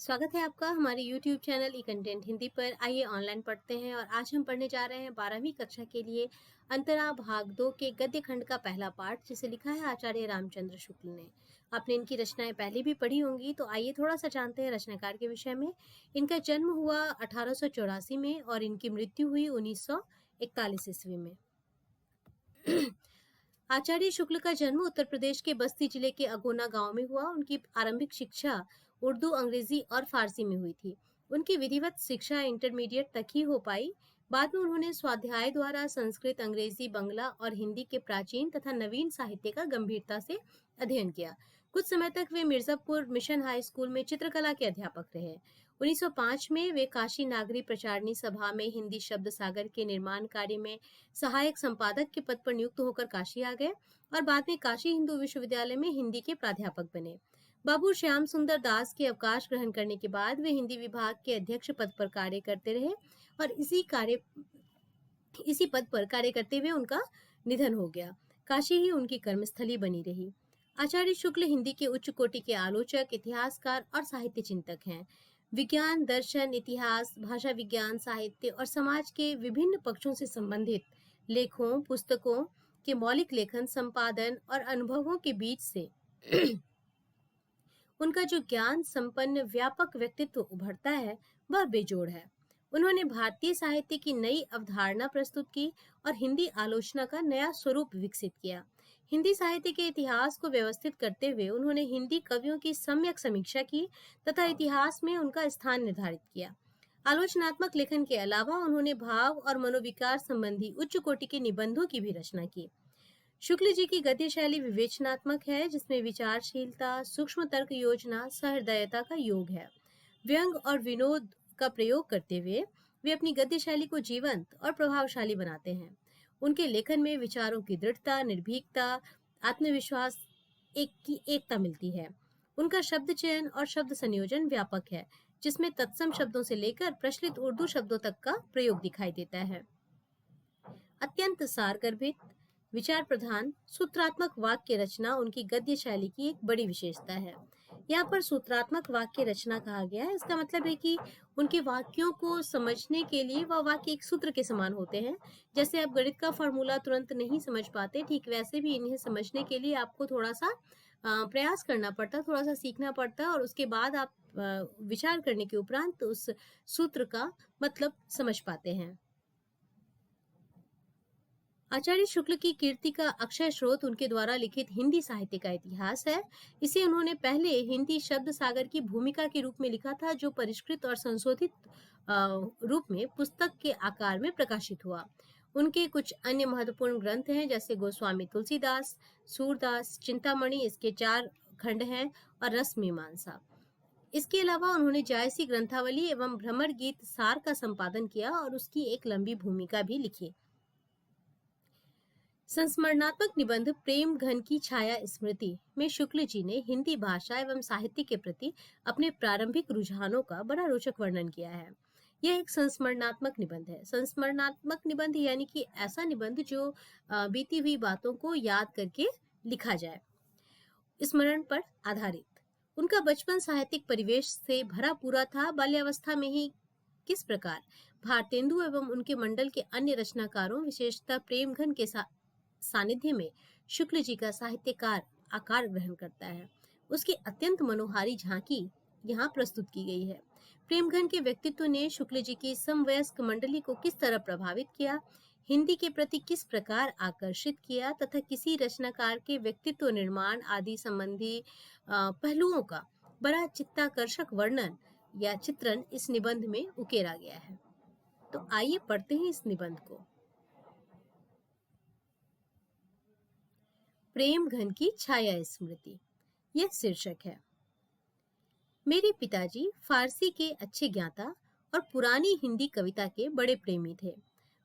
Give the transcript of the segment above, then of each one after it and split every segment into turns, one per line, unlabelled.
स्वागत है आपका हमारे YouTube चैनल ई कंटेंट हिंदी पर। आइए ऑनलाइन पढ़ते हैं और आज हम पढ़ने जा रहे हैं 12वीं कक्षा के लिए अंतरा भाग 2 के गद्य खंड का पहला पाठ, जिसे लिखा है आचार्य रामचंद्र शुक्ल ने। आपने इनकी रचनाएं पहले भी पढ़ी होंगी, तो आइए थोड़ा सा जानते हैं रचनाकार के विषय में। इनका जन्म हुआ 1884 में और इनकी मृत्यु हुई 1941 ईस्वी में। आचार्य शुक्ल का जन्म उत्तर प्रदेश के बस्ती जिले के अगोना गांव में हुआ। उनकी आरंभिक शिक्षा उर्दू, अंग्रेजी और फारसी में हुई थी। उनकी विधिवत शिक्षा इंटरमीडिएट तक ही हो पाई। बाद में उन्होंने स्वाध्याय द्वारा संस्कृत, अंग्रेजी, बंगला और हिंदी के प्राचीन तथा नवीन साहित्य का गंभीरता से अध्ययन किया। कुछ समय तक वे मिर्जापुर मिशन हाई स्कूल में चित्रकला के अध्यापक रहे। 1905 में वे काशी नागरी प्रचारणी सभा में हिंदी शब्द सागर के निर्माण कार्य में सहायक संपादक के पद पर नियुक्त होकर काशी आ गए और बाद में काशी हिंदू विश्वविद्यालय में हिंदी के प्राध्यापक बने। बाबू श्याम सुंदर दास के अवकाश ग्रहण करने के बाद वे हिंदी विभाग के अध्यक्ष पद पर कार्य करते रहे और इसी पद पर कार्य करते हुए उनका निधन हो गया। काशी ही उनकी कर्मस्थली बनी रही। आचार्य शुक्ल हिंदी के उच्च कोटि के आलोचक, इतिहासकार और साहित्य चिंतक हैं। विज्ञान, दर्शन, इतिहास, भाषा विज्ञान, साहित्य और समाज के विभिन्न पक्षों से संबंधित लेखों, पुस्तकों के मौलिक लेखन, संपादन और अनुभवों के बीच से उनका जो ज्ञान संपन्न व्यापक व्यक्तित्व उभरता है, वह बेजोड़ है। उन्होंने भारतीय साहित्य की नई अवधारणा प्रस्तुत की और हिंदी आलोचना का नया स्वरूप विकसित किया। हिंदी साहित्य के इतिहास को व्यवस्थित करते हुए उन्होंने हिंदी कवियों की सम्यक समीक्षा की तथा इतिहास में उनका स्थान निर्धारित किया। आलोचनात्मक लेखन के अलावा उन्होंने भाव और मनोविकार संबंधी उच्च कोटि के निबंधों की भी रचना की। शुक्ल जी की गद्य शैली विवेचनात्मक है, जिसमें विचारशीलता, सूक्ष्म तर्क योजना, सहृदयता का योग है। व्यंग और विनोद का प्रयोग करते हुए वे अपनी गद्य शैली को जीवंत और प्रभावशाली बनाते हैं। उनके लेखन में विचारों की दृढ़ता, निर्भीकता, आत्मविश्वास की एकता मिलती है। उनका शब्द चयन और शब्द संयोजन व्यापक है, जिसमें तत्सम शब्दों से लेकर प्रचलित उर्दू शब्दों तक का प्रयोग दिखाई देता है। अत्यंत सारगर्भित, विचार प्रधान, सूत्रात्मक वाक्य रचना उनकी गद्य शैली की एक बड़ी विशेषता है। यहाँ पर सूत्रात्मक वाक्य रचना कहा गया है। इसका मतलब है कि उनके वाक्यों को समझने के लिए वह वाक्य एक सूत्र के समान होते हैं। जैसे आप गणित का फॉर्मूला तुरंत नहीं समझ पाते, ठीक वैसे भी इन्हें समझने के लिए आपको थोड़ा सा प्रयास करना पड़ता है, थोड़ा सा सीखना पड़ता है और उसके बाद आप विचार करने के उपरांत उस सूत्र का मतलब समझ पाते हैं। आचार्य शुक्ल की कीर्ति का अक्षय स्रोत उनके द्वारा लिखित हिंदी साहित्य का इतिहास है। इसे उन्होंने पहले हिंदी शब्द सागर की भूमिका के रूप में लिखा था, जो परिष्कृत और संशोधित रूप में पुस्तक के आकार में प्रकाशित हुआ। उनके कुछ अन्य महत्वपूर्ण ग्रंथ हैं, जैसे गोस्वामी तुलसीदास, सूरदास, चिंतामणि, इसके 4 खंड हैं, और रस मीमांसा। इसके अलावा उन्होंने जायसी ग्रंथावली एवं भ्रमर गीत सार का संपादन किया और उसकी एक लंबी भूमिका भी लिखी। संस्मरणात्मक निबंध प्रेम घन की छाया स्मृति में शुक्ल जी ने हिंदी भाषा एवं साहित्य के प्रति अपने प्रारंभिक रुझानों का बड़ा रोचक वर्णन किया है। यह एक संस्मरणात्मक निबंध है। संस्मरणात्मक निबंध यानी कि ऐसा निबंध जो बीती हुई बातों को याद करके लिखा जाए, स्मरण पर आधारित। उनका बचपन साहित्यिक परिवेश से भरा पूरा था। बाल्यावस्था में ही किस प्रकार भारतेंदु एवं उनके मंडल के अन्य रचनाकारों, विशेषतः प्रेमघन के सानिध्य में शुक्ल जी का साहित्यकार आकार ग्रहण करता है, उसकी अत्यंत मनोहारी झांकी यहाँ प्रस्तुत की गई है। प्रेमघन के व्यक्तित्व ने शुक्ल जी की समवयस्क मंडली को किस तरह प्रभावित किया, हिंदी के प्रति किस प्रकार आकर्षित किया तथा किसी रचनाकार के व्यक्तित्व निर्माण आदि संबंधी पहलुओं का बड़ा चित्ताकर्षक वर्णन या चित्रण इस निबंध में उकेरा गया है। तो आइए पढ़ते हैं इस निबंध को। प्रेम घन की छाया स्मृति, यह शीर्षक है। मेरे पिताजी फारसी के अच्छे ज्ञाता और पुरानी हिंदी कविता के बड़े प्रेमी थे।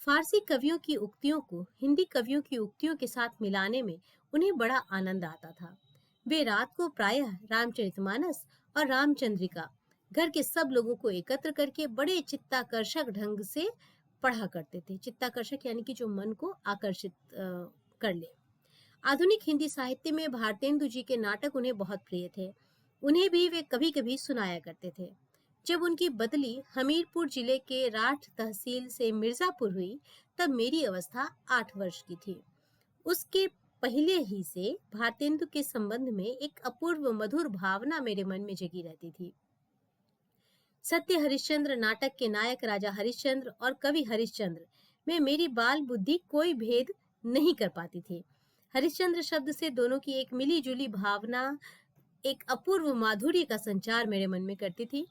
फारसी कवियों की उक्तियों को हिंदी कवियों की उक्तियों के साथ मिलाने में उन्हें बड़ा आनंद आता था। वे रात को प्रायः रामचरितमानस और रामचंद्रिका घर के सब लोगों को एकत्र करके बड़े चित्ताकर्षक ढंग से पढ़ा करते थे। चित्ताकर्षक यानी कि जो मन को आकर्षित कर ले। आधुनिक हिंदी साहित्य में भारतेंदु जी के नाटक उन्हें बहुत प्रिय थे। उन्हें भी वे कभी-कभी सुनाया करते थे। जब उनकी बदली हमीरपुर जिले के राठ तहसील से मिर्जापुर हुई, तब मेरी अवस्था 8 वर्ष की थी। उसके पहले ही से भारतेंदु के संबंध में एक अपूर्व मधुर भावना मेरे मन में जगी रहती थी। सत्य हरिश्चंद्र नाटक के नायक राजा हरिश्चंद्र और कवि हरिश्चंद्र में मेरी बाल बुद्धि कोई भेद नहीं कर पाती थी। हरिश्चंद्र शब्द से दोनों की एक मिली जुली भावना, एक अपूर्व माधुर्य का संचार मेरे मन में करती थी।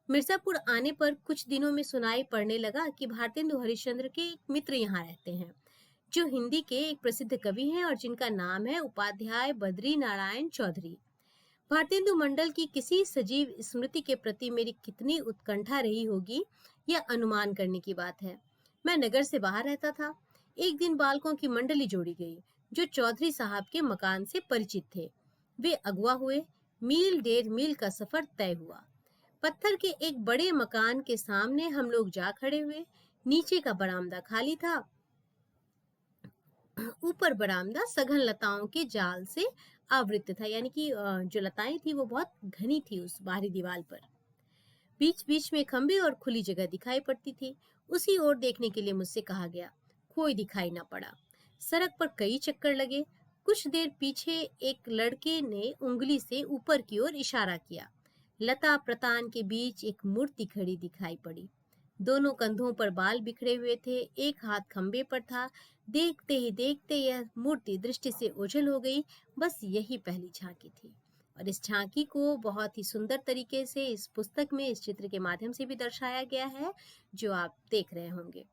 मिर्जापुर आने पर कुछ दिनों में सुनाई पड़ने लगा कि भारतेंदु हरिश्चंद्र के एक मित्र यहाँ रहते हैं, जो हिंदी के एक प्रसिद्ध कवि हैं और जिनका नाम है उपाध्याय बद्री नारायण चौधरी। भारतेंदु मंडल की किसी सजीव स्मृति के प्रति मेरी कितनी उत्कंठा रही होगी, यह अनुमान करने की बात है। मैं नगर से बाहर रहता था। एक दिन बालकों की मंडली जोड़ी गई, जो चौधरी साहब के मकान से परिचित थे। वे अगवा हुए। मील 1.5 मील का सफर तय हुआ। पत्थर के एक बड़े मकान के सामने हम लोग जा खड़े हुए। नीचे का बरामदा खाली था। ऊपर बरामदा सघन लताओं के जाल से आवृत था, यानी कि जो लताएं थी वो बहुत घनी थी उस बाहरी दीवार पर। बीच बीच में खंबे और खुली जगह दिखाई पड़ती थी। उसी ओर देखने के लिए मुझसे कहा गया। कोई दिखाई ना पड़ा। सड़क पर कई चक्कर लगे। कुछ देर पीछे एक लड़के ने उंगली से ऊपर की ओर इशारा किया। लता प्रतान के बीच एक मूर्ति खड़ी दिखाई पड़ी। दोनों कंधों पर बाल बिखरे हुए थे। एक हाथ खंबे पर था। देखते ही देखते यह मूर्ति दृष्टि से ओझल हो गई। बस यही पहली झांकी थी, और इस झांकी को बहुत ही सुंदर तरीके से इस पुस्तक में इस चित्र के माध्यम से भी दर्शाया गया है, जो आप देख रहे होंगे।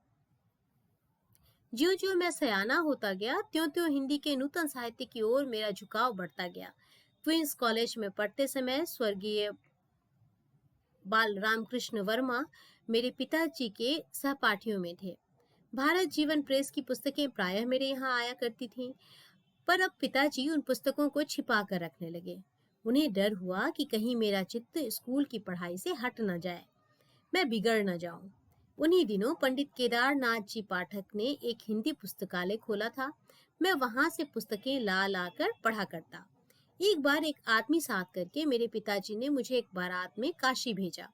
ज्यों ज्यों मैं सयाना होता गया, त्यों त्यों हिंदी के नूतन साहित्य की ओर मेरा झुकाव बढ़ता गया। क्वींस कॉलेज में पढ़ते समय स्वर्गीय बाल रामकृष्ण वर्मा मेरे पिताजी के सहपाठियों में थे। भारत जीवन प्रेस की पुस्तकें प्रायः मेरे यहाँ आया करती थीं, पर अब पिताजी उन पुस्तकों को छिपा कर रखने लगे। उन्हें डर हुआ कि कहीं मेरा चित्त स्कूल की पढ़ाई से हट न जाए, मैं बिगड़ न जाऊं। उन्हीं दिनों पंडित केदारनाथ जी पाठक ने एक हिंदी पुस्तकालय खोला था। मैं वहां से पुस्तकें ला ला कर पढ़ा करता। एक बार एक आदमी साथ करके मेरे पिताजी ने मुझे एक बारात में काशी भेजा।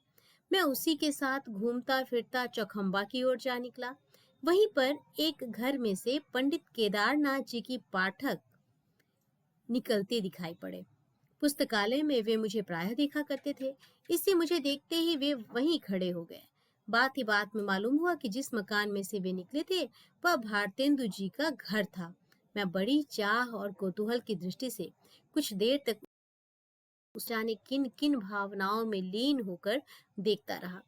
मैं उसी के साथ घूमता फिरता चौखंबा की ओर जा निकला। वहीं पर एक घर में से पंडित केदारनाथ जी की पाठक निकलते दिखाई पड़े। पुस्तकालय में वे मुझे प्रायः देखा करते थे, इससे मुझे देखते ही वे वहीं खड़े हो गए। बात ही बात में मालूम हुआ कि जिस मकान में से वे निकले थे, वह भारतेंदु जी का घर था। मैं बड़ी चाह और कौतूहल की दृष्टि से कुछ देर तक जाने किन किन भावनाओं में लीन होकर देखता रहा।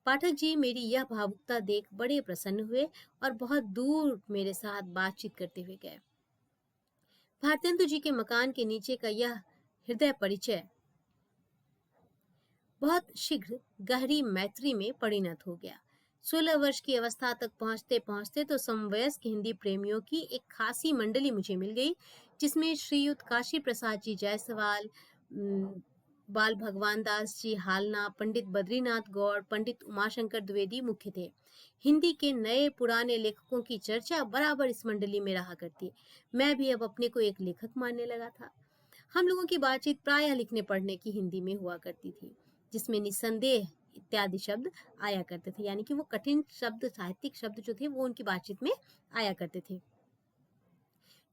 पाठक जी मेरी यह भावुकता देख बड़े प्रसन्न हुए और बहुत दूर मेरे साथ बातचीत करते हुए गए। भारतेंदु जी के मकान के नीचे का यह हृदय परिचय बहुत शीघ्र गहरी मैत्री में परिणत हो गया। 16 वर्ष की अवस्था तक पहुंचते पहुंचते तो समवयस्क हिंदी प्रेमियों की एक खासी मंडली मुझे मिल गई, जिसमें श्रीयुत काशी प्रसाद जी जायसवाल, बाल भगवान दास जी हालना, पंडित बद्रीनाथ गौड़, पंडित उमाशंकर द्विवेदी मुख्य थे। हिंदी के नए पुराने लेखकों की चर्चा बराबर इस मंडली में रहा करती। मैं भी अब अपने को एक लेखक मानने लगा था। हम लोगों की बातचीत प्रायः लिखने पढ़ने की हिंदी में हुआ करती थी, जिसमें निसंदेह इत्यादि शब्द आया करते थे, यानी कि वो कठिन शब्द, साहित्यिक शब्द जो थे वो उनकी बातचीत में आया करते थे।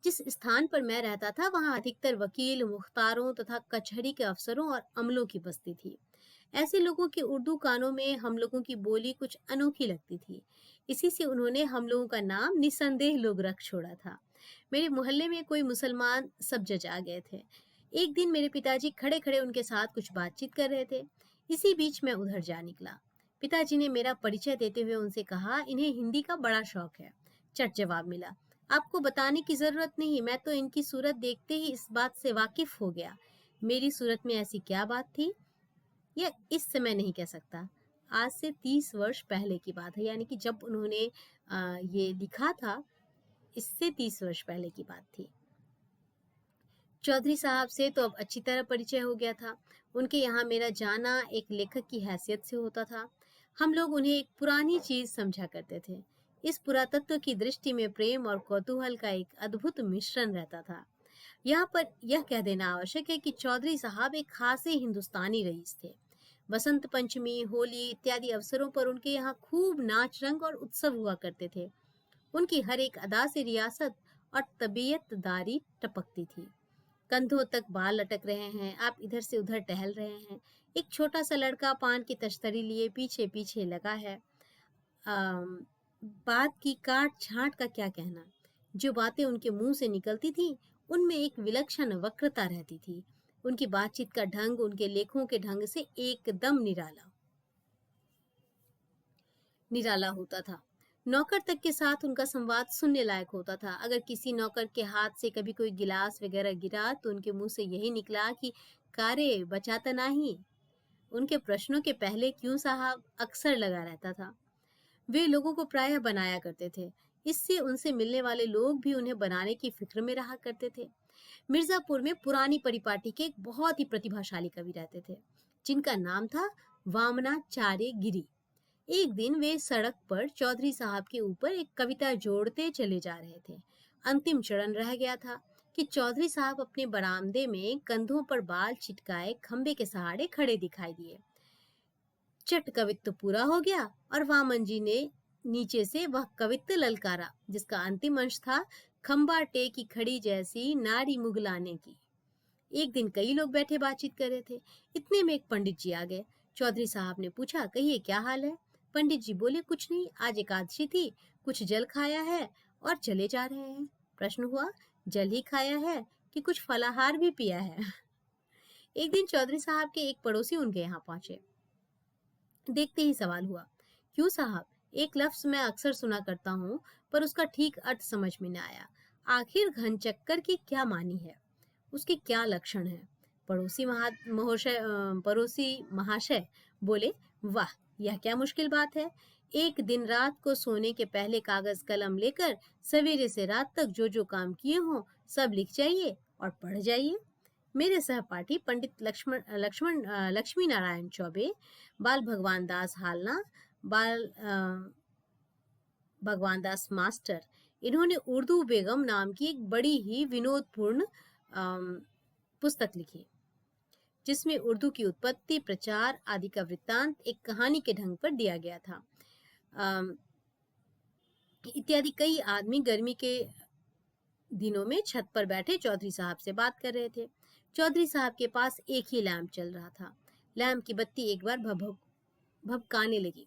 जिस स्थान पर मैं रहता था वहां अधिकतर वकील, मुख्तारों तथा कचहरी के अफसरों और अमलों की बस्ती थी। ऐसे लोगों के उर्दू कानों में हम लोगों की बोली कुछ अनोखी लगती थी। इसी से उन्होंने हम लोगों का नाम निसंदेह लोग रख छोड़ा था। मेरे मोहल्ले में कोई मुसलमान सब जज आ गए थे। एक दिन मेरे पिताजी खड़े खड़े उनके साथ कुछ बातचीत कर रहे थे। इसी बीच मैं उधर जा निकला। पिताजी ने मेरा परिचय देते हुए उनसे कहा, इन्हें हिंदी का बड़ा शौक है। चट जवाब मिला, आपको बताने की जरूरत नहीं, मैं तो इनकी सूरत देखते ही इस बात से वाकिफ हो गया। मेरी सूरत में ऐसी क्या बात थी, यह इस समय नहीं कह सकता। आज से 30 वर्ष पहले की बात है, यानी कि जब उन्होंने ये लिखा था, इससे 30 वर्ष पहले की बात थी। चौधरी साहब से तो अब अच्छी तरह परिचय हो गया था। उनके यहाँ मेरा जाना एक लेखक की हैसियत से होता था। हम लोग उन्हें एक पुरानी चीज समझा करते थे। इस पुरातत्व की दृष्टि में प्रेम और कौतूहल का एक अद्भुत मिश्रण रहता था। यहाँ पर यह कह देना आवश्यक है कि चौधरी साहब एक खासे हिंदुस्तानी रईस थे। बसंत पंचमी, होली इत्यादि अवसरों पर उनके यहाँ खूब नाच रंग और उत्सव हुआ करते थे। उनकी हर एक अदा से रियासत और तबीयतदारी टपकती थी। कंधों तक बाल लटक रहे हैं, आप इधर से उधर टहल रहे हैं। एक छोटा सा लड़का पान की तश्तरी लिए पीछे पीछे लगा है। अम, बात की काट छांट का क्या कहना। जो बातें उनके मुंह से निकलती थी उनमें एक विलक्षण वक्रता रहती थी। उनकी बातचीत का ढंग उनके लेखों के ढंग से एकदम निराला निराला होता था। नौकर तक के साथ उनका संवाद सुनने लायक होता था। अगर किसी नौकर के हाथ से कभी कोई गिलास वगैरह गिरा तो उनके मुंह से यही निकला कि कारे बचाता नहीं। उनके प्रश्नों के पहले क्यों साहब अक्सर लगा रहता था। वे लोगों को प्रायः बनाया करते थे। इससे उनसे मिलने वाले लोग भी उन्हें बनाने की फिक्र में रहा करते थे। मिर्जापुर में पुरानी परिपाटी के एक बहुत ही प्रतिभाशाली कवि रहते थे, जिनका नाम था वामनाचार्य गिरी। एक दिन वे सड़क पर चौधरी साहब के ऊपर एक कविता जोड़ते चले जा रहे थे। अंतिम चरण रह गया था कि चौधरी साहब अपने बरामदे में कंधों पर बाल चिटकाए खंबे के सहारे खड़े दिखाई दिए। चट कवित्व पूरा हो गया और वामन जी ने नीचे से वह कवित्व ललकारा, जिसका अंतिम अंश था खंबा टेकी खड़ी जैसी नारी मुगलाने की। एक दिन कई लोग बैठे बातचीत कर रहे थे। इतने में एक पंडित जी आ गए। चौधरी साहब ने पूछा, कहिए क्या हाल है। पंडित जी बोले, कुछ नहीं, आज एकादशी थी, कुछ जल खाया है और चले जा रहे हैं। प्रश्न हुआ, जल ही खाया है कि कुछ फलाहार भी पिया है। एक दिन चौधरी साहब के एक पड़ोसी उनके यहाँ पहुंचे। देखते ही सवाल हुआ, क्यों साहब, एक लफ्ज मैं अक्सर सुना करता हूँ पर उसका ठीक अर्थ समझ में न आया। आखिर घनचक्कर की क्या मानी है, उसके क्या लक्षण हैं। पड़ोसी महाशय बोले, वाह, यह क्या मुश्किल बात है। एक दिन रात को सोने के पहले कागज कलम लेकर सवेरे से रात तक जो जो काम किए हों सब लिख जाइए और पढ़ जाइए। मेरे सहपाठी पंडित लक्ष्मी नारायण चौबे, बाल भगवान दास हालना, बाल भगवान दास मास्टर, इन्होंने उर्दू बेगम नाम की एक बड़ी ही विनोदपूर्ण पुस्तक लिखी, जिसमें उर्दू की उत्पत्ति, प्रचार आदि का वृत्तांत एक कहानी के ढंग पर दिया गया था। इत्यादि। कई आदमी गर्मी के दिनों में छत पर बैठे चौधरी साहब से बात कर रहे थे। चौधरी साहब के पास एक ही लैंप चल रहा था। लैंप की बत्ती एक बार भभकाने लगी।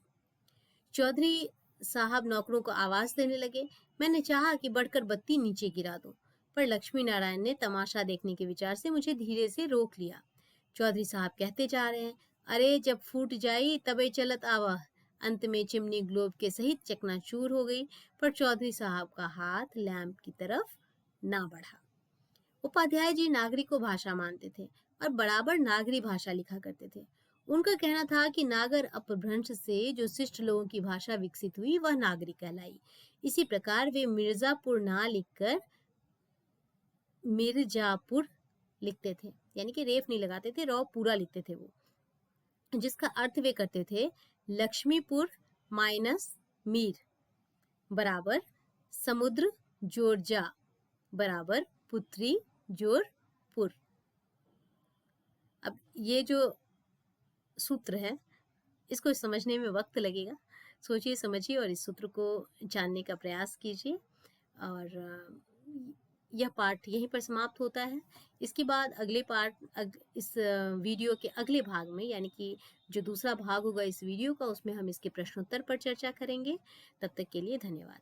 चौधरी साहब नौकरों को आवाज देने लगे। मैंने चाहा कि बढ़कर बत्ती नीचे गिरा दूं, पर लक्ष्मी नारायण ने तमाशा देखने के विचार से मुझे धीरे से रोक लिया। चौधरी साहब कहते जा रहे हैं, अरे जब फूट जाई तबे चलत आवा। अंत में चिमनी ग्लोब के सहित चकनाचूर हो गई, पर चौधरी साहब का हाथ लैंप की तरफ ना बढ़ा। उपाध्याय जी नागरी को भाषा मानते थे और बराबर नागरी भाषा लिखा करते थे। उनका कहना था कि नागर अपभ्रंश से जो शिष्ट लोगों की भाषा विकसित हुई वह नागरी कहलाई। इसी प्रकार वे मिर्जापुर ना लिखकर मिर्जापुर लिखते थे, यानी कि रेफ नहीं लगाते थे, रॉ पूरा लिखते थे वो, जिसका अर्थ वे करते थे लक्ष्मीपुर माइनस मीर बराबर समुद्र जोर जा बराबर पुत्री जोर पुर। अब ये जो सूत्र है इसको समझने में वक्त लगेगा। सोचिए, समझिए और इस सूत्र को जानने का प्रयास कीजिए। और यह पार्ट यहीं पर समाप्त होता है। इसके बाद अगले पार्ट इस वीडियो के अगले भाग में, यानी कि जो दूसरा भाग होगा इस वीडियो का, उसमें हम इसके प्रश्नोत्तर पर चर्चा करेंगे। तब तक के लिए धन्यवाद।